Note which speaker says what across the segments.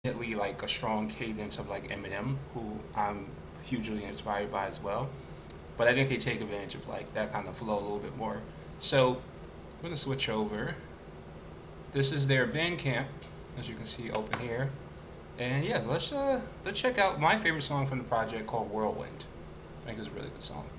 Speaker 1: definitely like a strong cadence of like Eminem, who I'm hugely inspired by as well. But I think they take advantage of like that kind of flow a little bit more. So I'm gonna switch over. This is their Bandcamp, as you can see open here. And yeah, let's check out my favorite song from the project called Whirlwind. I think it's a really good song.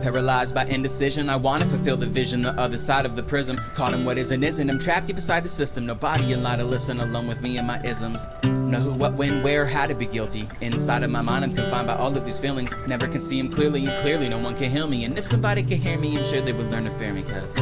Speaker 2: Paralyzed by indecision, I wanna fulfill the vision, the other side of the prism. Caught in what isn't. I'm trapped deep beside the system. Nobody allowed to listen, alone with me and my isms. Know who, what, when, where, how to be guilty. Inside of my mind, I'm confined by all of these feelings. Never can see them clearly, and clearly no one can heal me. And if somebody could hear me, I'm sure they would learn to fear me, cause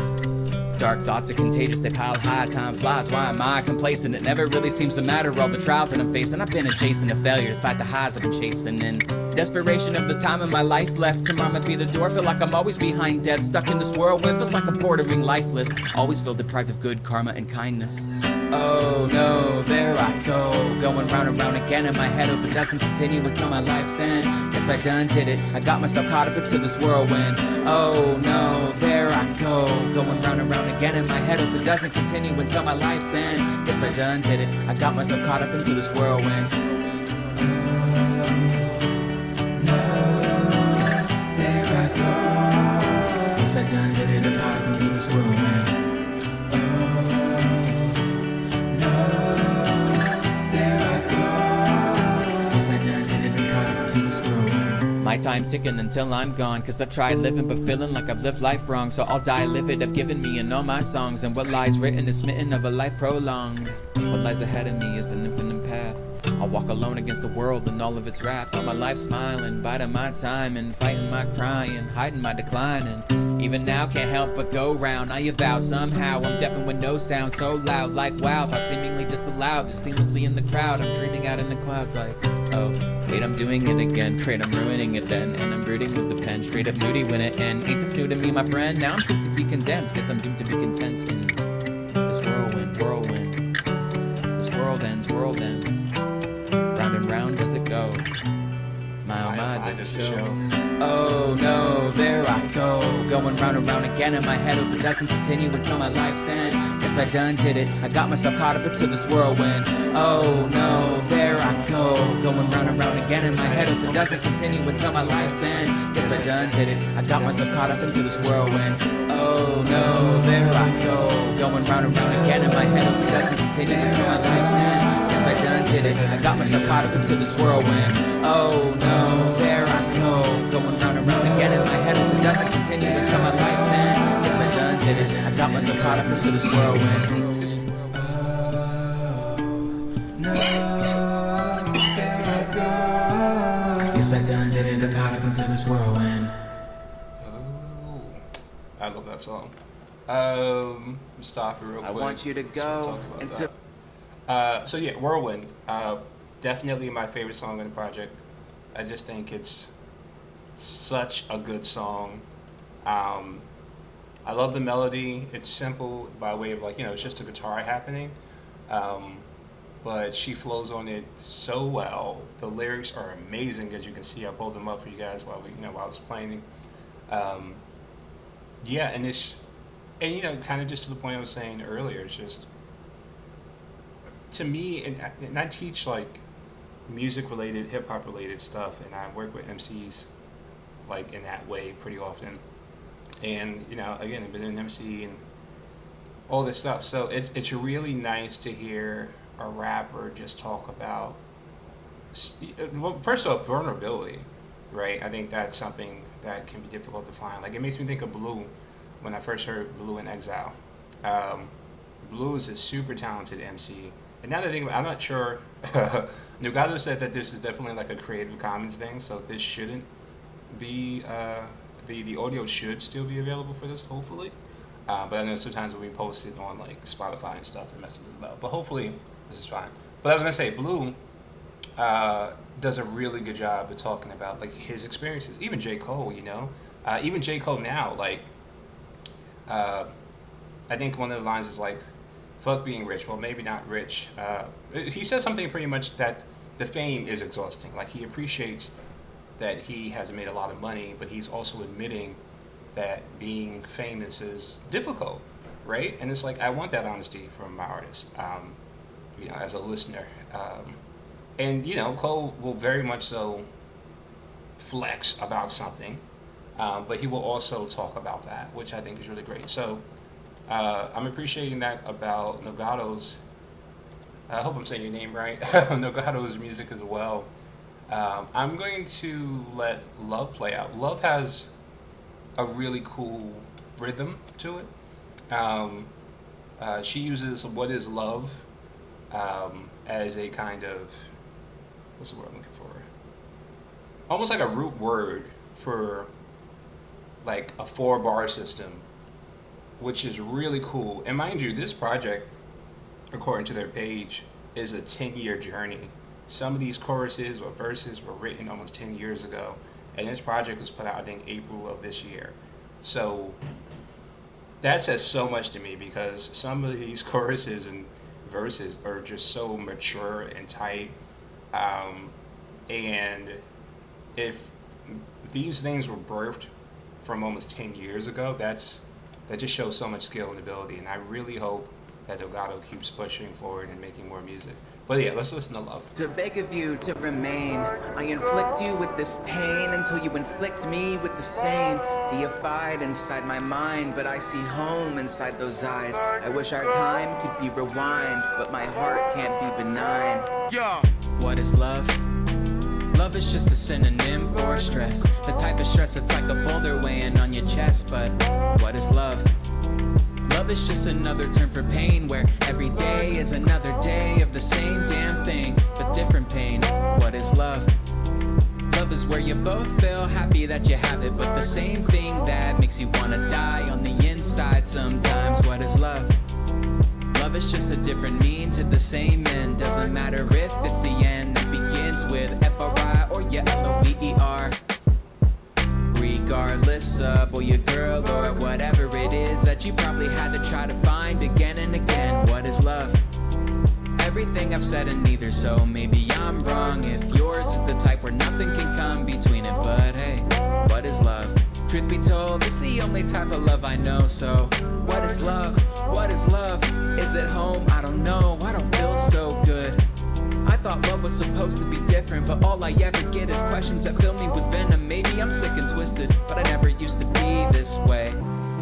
Speaker 2: dark thoughts are contagious, they pile high, time flies. Why am I complacent? It never really seems to matter, all the trials that I'm facing. I've been adjacent to failure, despite the highs I've been chasing. And desperation of the time of my life left. Tomorrow might be the door, feel like I'm always behind death. Stuck in this whirlwind, feels like I'm bordering lifeless. Always feel deprived of good karma and kindness. Oh no, there I go. Going round and round again in my head, hope it doesn't continue until my life's end. Yes, I done did it, I got myself caught up into this whirlwind. Oh no, there I go. Going round and round again in my head, hope it doesn't continue until my life's end. Yes, I done did it, I got myself caught up into this whirlwind. Yes, I done did it, I caught up into this whirlwind. My time ticking until I'm gone, cause I've tried living but feeling like I've lived life wrong. So I'll die livid, I've given me in all my songs. And what lies written is smitten of a life prolonged. What lies ahead of me is an infinite path. I'll walk alone against the world and all of its wrath. All my life smiling, biding my time and fighting my crying, hiding my decline. And even now can't help but go round. I avow somehow I'm deafened with no sound so loud. Like wow, thoughts seemingly disallowed. Just seamlessly in the crowd, I'm dreaming out in the clouds like, oh wait, I'm doing it again. Great, I'm ruining it then. And I'm brooding with the pen, straight up moody when it ends. Ain't this new to me, my friend? Now I'm soon to be condemned. Guess I'm doomed to be content in this whirlwind, whirlwind. This world ends. Round and round does it go. My oh my, does it show. Oh no, there I go. Going round and round again in my head, hope it doesn't continue until my life's end. Yes, I done did it, I got myself caught up into this whirlwind. Oh no, there I go. Going round and round again in my head, hope it doesn't continue until my life's end. Yes, I done did it, I got myself caught up into this whirlwind. Oh no, there I go. Going round and round again in my head, hope it doesn't continue until my life's end. Yes, I done did it, I got myself caught up into this whirlwind. Oh no, there I go. Going round and round again in my head, hope it doesn't continue until my life's end. Yes, I done did it, I got myself caught up into this whirlwind. Excuse me. Yes, I done did it, I got up into this whirlwind.
Speaker 1: Oh, I love that song. Stop it real quick.
Speaker 3: I want you to go
Speaker 1: into. So yeah, Whirlwind. Definitely my favorite song on the project. I just think it's such a good song. I love the melody. It's simple by way of like, it's just a guitar happening. But she flows on it so well. The lyrics are amazing, as you can see. I pulled them up for you guys while I was playing. Yeah, and kind of just to the point I was saying earlier, it's just to me, and I teach like music related, hip hop related stuff, and I work with MCs like in that way pretty often. And again, I've been an MC and all this stuff, so it's really nice to hear a rapper just talk about, well, first off, vulnerability, right? I think that's something that can be difficult to find. Like, it makes me think of Blue when I first heard Blue in Exile. Blue is a super talented MC. And now that I think about it, I'm not sure. Nullgato said that this is definitely like a Creative Commons thing, so this shouldn't be, the audio should still be available for this, hopefully. But I know sometimes when we post it on like Spotify and stuff, it messes it up. But hopefully this is fine. But I was gonna say, Blue does a really good job of talking about like his experiences. Even J. Cole, even J. Cole now, like I think one of the lines is like, "Fuck being rich." Well, maybe not rich. He says something pretty much that the fame is exhausting. Like he appreciates that he has made a lot of money, but he's also admitting that being famous is difficult, right? And it's like I want that honesty from my artist, as a listener. And Cole will very much so flex about something, but he will also talk about that, which I think is really great. So I'm appreciating that about Nogato's. I hope I'm saying your name right. Nogato's music as well. I'm going to let Love play out. Love has a really cool rhythm to it. She uses "What is love" as a kind of, what's the word I'm looking for? Almost like a root word for like a 4-bar system, which is really cool. And mind you, this project, according to their page, is a 10-year journey. Some of these choruses or verses were written almost 10 years ago, and this project was put out, I think, April of this year. So that says so much to me because some of these choruses and verses are just so mature and tight. And if these things were birthed from almost 10 years ago, that just shows so much skill and ability. And I really hope that Delgado keeps pushing forward and making more music. But yeah, let's listen to Love.
Speaker 3: To beg of you to remain, I inflict you with this pain until you inflict me with the same. Deified inside my mind, but I see home inside those eyes. I wish our time could be rewind, but my heart can't be benign.
Speaker 2: Yeah. What is love? Love is just a synonym for stress. The type of stress that's like a boulder weighing on your chest. But what is love? Love is just another term for pain, where every day is another day of the same damn thing, but different pain. What is love? Love is where you both feel happy that you have it, but the same thing that makes you wanna die on the inside sometimes. What is love? Love is just a different mean to the same end. Doesn't matter if it's the end that begins with F-R-I or your L-O-V-E-R. Regardless of boy, your girl, or whatever it is that you probably had to try to find again and again. What is love? Everything I've said and neither, so maybe I'm wrong if yours is the type where nothing can come between it. But hey, what is love? Truth be told, it's the only type of love I know. So what is love? What is love? Is it home? I don't know, I don't feel so good. I thought love was supposed to be different, but all I ever get is questions that fill me with venom. Maybe I'm sick and twisted, but I never used to be this way.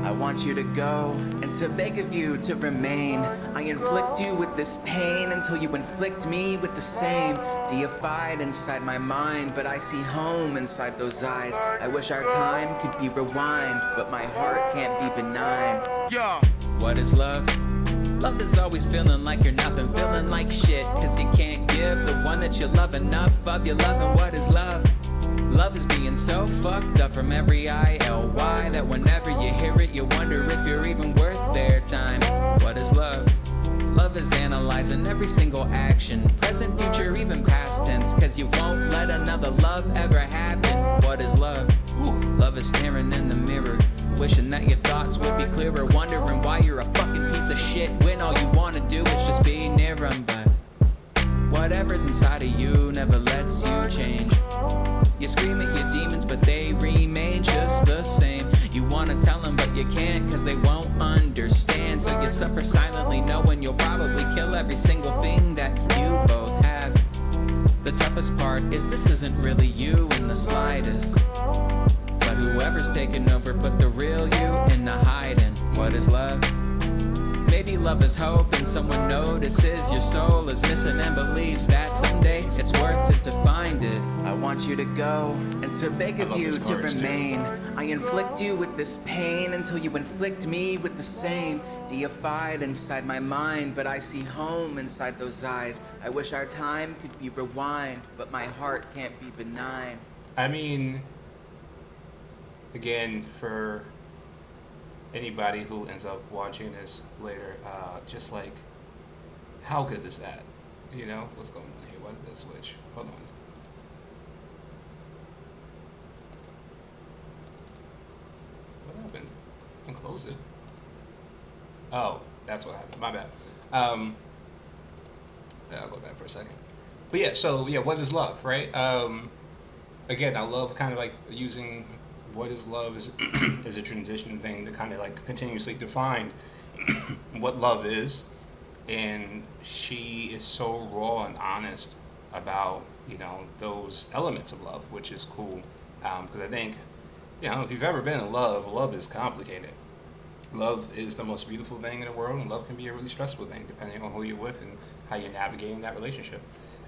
Speaker 3: I want you to go, and to beg of you to remain. I inflict you with this pain until you inflict me with the same. Deified inside my mind, but I see home inside those eyes. I wish our time could be rewind, but my heart can't be benign.
Speaker 2: Yeah. What is love? Love is always feeling like you're nothing, feeling like shit, cause you can't give the one that you love enough of your loving. What is love? Love is being so fucked up from every I-L-Y that whenever you hear it, you wonder if you're even worth their time. What is love? Love is analyzing every single action, present, future, even past tense, cause you won't let another love ever happen. What is love? Love is staring in the mirror, wishing that your thoughts would be clearer, wondering why you're a fucking piece of shit when all you wanna do is just be near them. But whatever's inside of you never lets you change. You scream at your demons, but they remain just the same. You wanna tell them, but you can't, cause they won't understand. So you suffer silently, knowing you'll probably kill every single thing that you both have. The toughest part is this isn't really you in the slightest, but whoever's taken over put the real you into hiding. What is love? Maybe love is hope, and someone notices your soul is missing and believes that someday it's worth it to find it.
Speaker 3: I want you to go, and to beg of you to remain. I inflict you with this pain until you inflict me with the same. Deified inside my mind, but I see home inside those eyes. I wish our time could be rewind, but my heart can't be benign.
Speaker 1: I mean, again, for anybody who ends up watching this later, just like, how good is that? You know, what's going on here? Why did that switch? Hold on. What happened? I can close it. Oh, that's what happened. My bad. Um, yeah, I'll go back for a second. But yeah, so yeah, what is love, right? Again, I love kind of like using what is love as, as a transition thing to kind of like continuously define what love is. And she is so raw and honest about, you know, those elements of love, which is cool. Because I think, you know, if you've ever been in love, love is complicated. Love is the most beautiful thing in the world, and love can be a really stressful thing depending on who you're with and how you're navigating that relationship.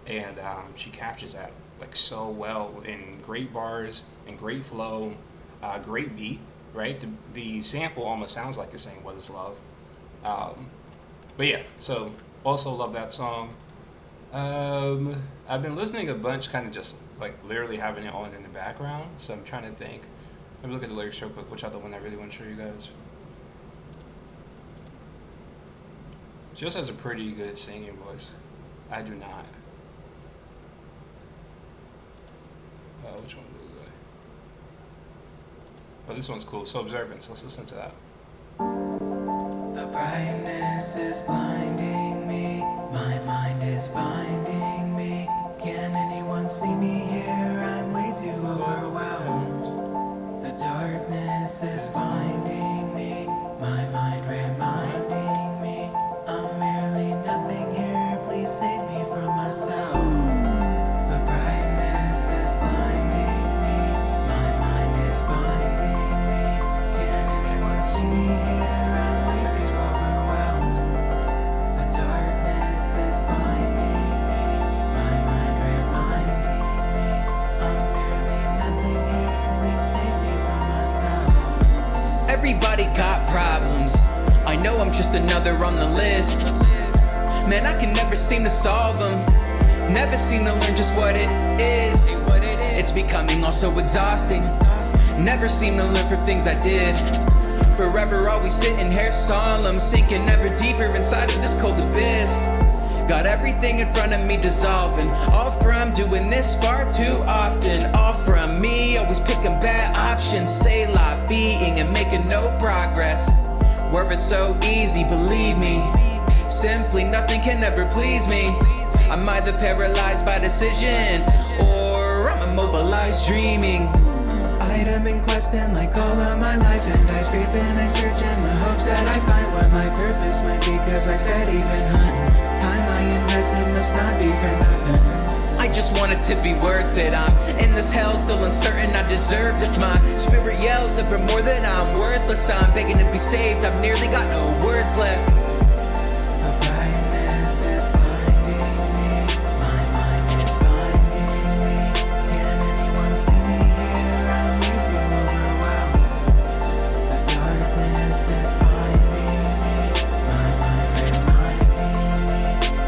Speaker 1: And she captures that like so well in great bars and great flow, great beat, right? The sample almost sounds like it's saying "What is love?" But yeah, so also love that song. I've been listening a bunch, kind of just like literally having it on in the background. So I'm trying to think. Let me look at the lyrics real quick. Which other one I really want to show you guys? She also has a pretty good singing voice. I do not. Which one was I? Oh, this one's cool. So Observance. Let's listen to that.
Speaker 4: The brightness is blinding me. My mind is binding me. Can anyone see me here? I'm way too overwhelmed. The darkness is finding me. My mind reminding me. I'm merely nothing here. Please save me from myself. The brightness is blinding me. My mind is binding me. Can anyone see me here? I'm way too overwhelmed. The darkness is finding me. My mind reminding me. I'm merely nothing here. Please save me from myself.
Speaker 5: Everybody got problems. I know I'm just another on the list. Man, I can never seem to solve them. Never seem to learn just what it is. It's becoming all so exhausting. Never seem to learn from things I did. Forever always sitting here solemn, sinking ever deeper inside of this cold abyss. Got everything in front of me dissolving. All from doing this far too often. All from me, always picking bad options. Say la being and making no progress. Were it so easy, believe me. Simply nothing can ever please me. I'm either paralyzed by decision or I'm immobilized dreaming.
Speaker 4: Item in question like all of my life, and I scrape and I search in the hopes that I find what my purpose might be, cause I steady been hunting. Time I invested must not be for nothing.
Speaker 5: I just want it to be worth it. I'm in this hell, still uncertain I deserve this. My spirit yells ever more that I'm worthless. I'm begging to be saved, I've nearly got no words left.
Speaker 4: The brightness is blinding me. My mind is binding me. Can anyone see me here? I'm way too overwhelmed. The darkness is finding me. My mind reminding me.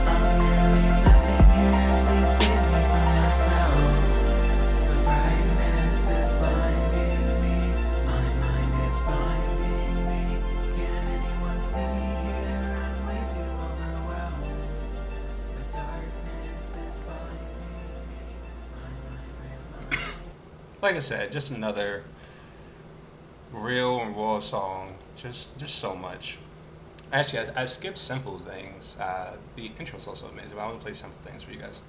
Speaker 4: I'm merely nothing here. Please save me from myself. The brightness is blinding me. My mind is binding me. Can anyone see me here? I'm way too overwhelmed. The darkness is finding me. My mind reminding me.
Speaker 1: Like I said, just another real and raw song. Just so much. Actually, I skipped simple things. The intro is also amazing, but I want to play simple things for you guys.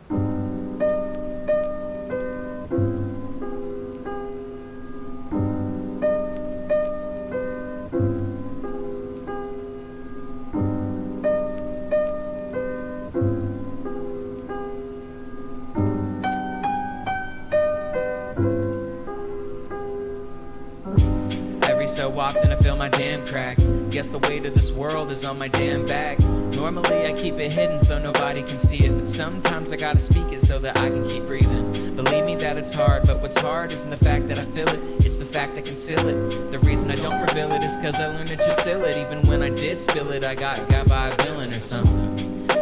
Speaker 2: Every so often I feel my damn crack. Guess the weight of this world is on my damn back. Normally I keep it hidden so nobody can see it, but sometimes I gotta speak it so that I can keep breathing. Believe me that it's hard, but what's hard isn't the fact that I feel it, it's the fact I conceal it. The reason I don't reveal it is cause I learned to just seal it. Even when I did spill it, I got by a villain or something.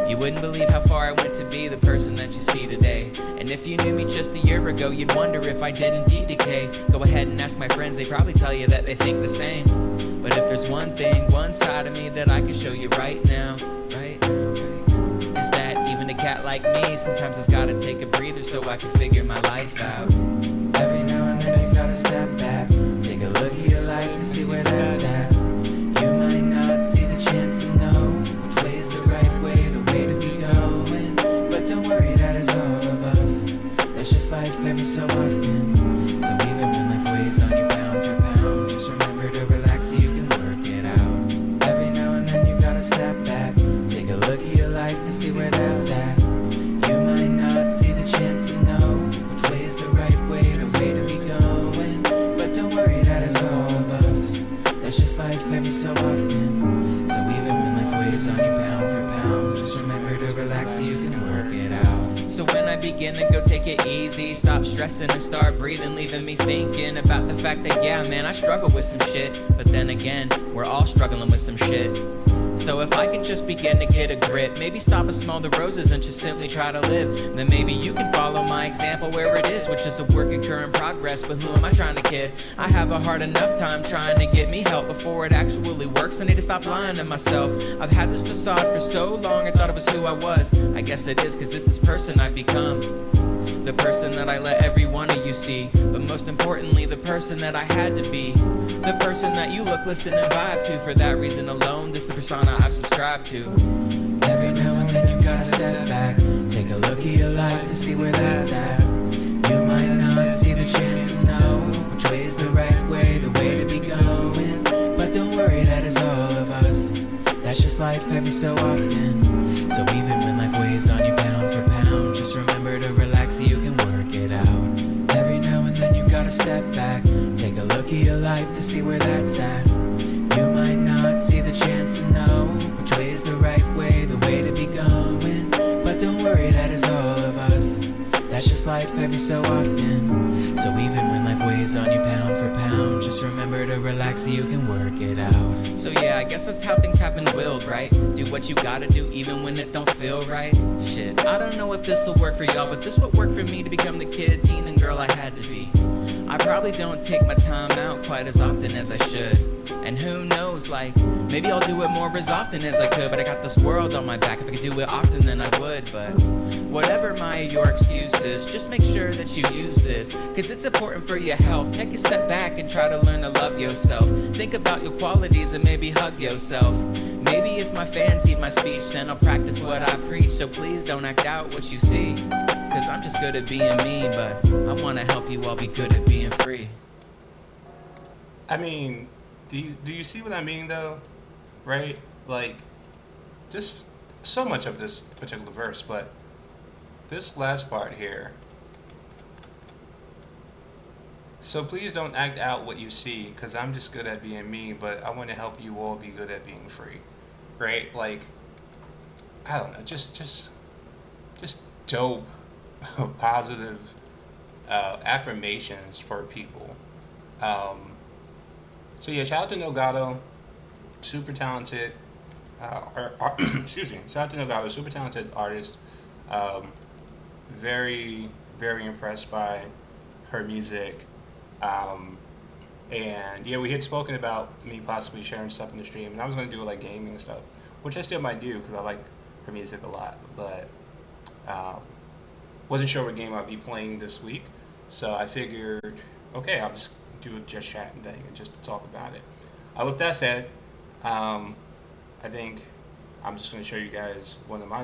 Speaker 2: You wouldn't believe how far I went to be the person that you see today. And if you knew me just a year ago, you'd wonder if I did indeed decay. Go ahead and ask my friends, they probably tell you that they think the same. But if there's one thing, one side of me that I can show you right now, is that even a cat like me sometimes has gotta take a breather so I can figure my life out.
Speaker 4: Every now and then you gotta step back, take a look at your life to see where that's at. You might not see the chances
Speaker 2: relax so you can work it out. So when I begin to go take it easy, stop stressing and start breathing, leaving me thinking about the fact that yeah man, I struggle with some shit. But then again, we're all struggling with some shit. So if I can just begin to get a grip, maybe stop and smell the roses and just simply try to live, then maybe you can follow my example where it is, which is a work in progress. But who am I trying to kid? I have a hard enough time trying to get me help before it actually works. I need to stop lying to myself. I've had this facade for so long, I thought it was who I was. I guess it is, cause it's this person I've become. The person that I let every one of you see, but most importantly, the person that I had to be. The person that you look, listen, and vibe to. For that reason alone, this the persona I've subscribed to.
Speaker 4: Every now and then you gotta step back, take a look at your life to see where that's at. You might not see the chance to know which way is the right way, the way to be going. But don't worry, that is all of us. That's just life every so often. So even when life weighs on you pound for pound, just remember to relax so you can work it out. Every now and then you gotta step back, take a look at your life to see where that's at. You might not see the chance to know which way is the right way, the way to be going. But don't worry, that is all of us. That's just life every so often. So even when life weighs on you pound for pound, just remember to relax so you can work it out.
Speaker 2: So yeah, I guess that's how things have been willed, right? Do what you gotta do even when it don't feel right. Shit, I don't know if this'll work for y'all, but this would work for me to become the kid, teen, and girl I had to be. I probably don't take my time out quite as often as I should. And who knows, like, maybe I'll do it more as often as I could. But I got this world on my back, if I could do it often then I would. But whatever your excuse is, just make sure that you use this, cause it's important for your health. Take a step back and try to learn to love yourself. Think about your qualities and maybe hug yourself. Maybe if my fans heed my speech, then I'll practice what I preach. So please don't act out what you see, cause I'm just good at being me, but I wanna help you all be good at being free.
Speaker 1: I mean, do you see what I mean though? Right? Like, just so much of this particular verse, but this last part here. So please don't act out what you see, because I'm just good at being me, but I want to help you all be good at being free. Right? Like, I don't know, just dope, positive affirmations for people. So yeah, shout out to nullgato, super talented, excuse me, shout out to nullgato, super talented artist. Very, very impressed by her music. And yeah, we had spoken about me possibly sharing stuff in the stream, and I was going to do like gaming and stuff, which I still might do because I like her music a lot, but wasn't sure what game I'd be playing this week, so I figured, okay, I'll just do a just chatting thing and just talk about it. With that said, I think I'm just going to show you guys one of my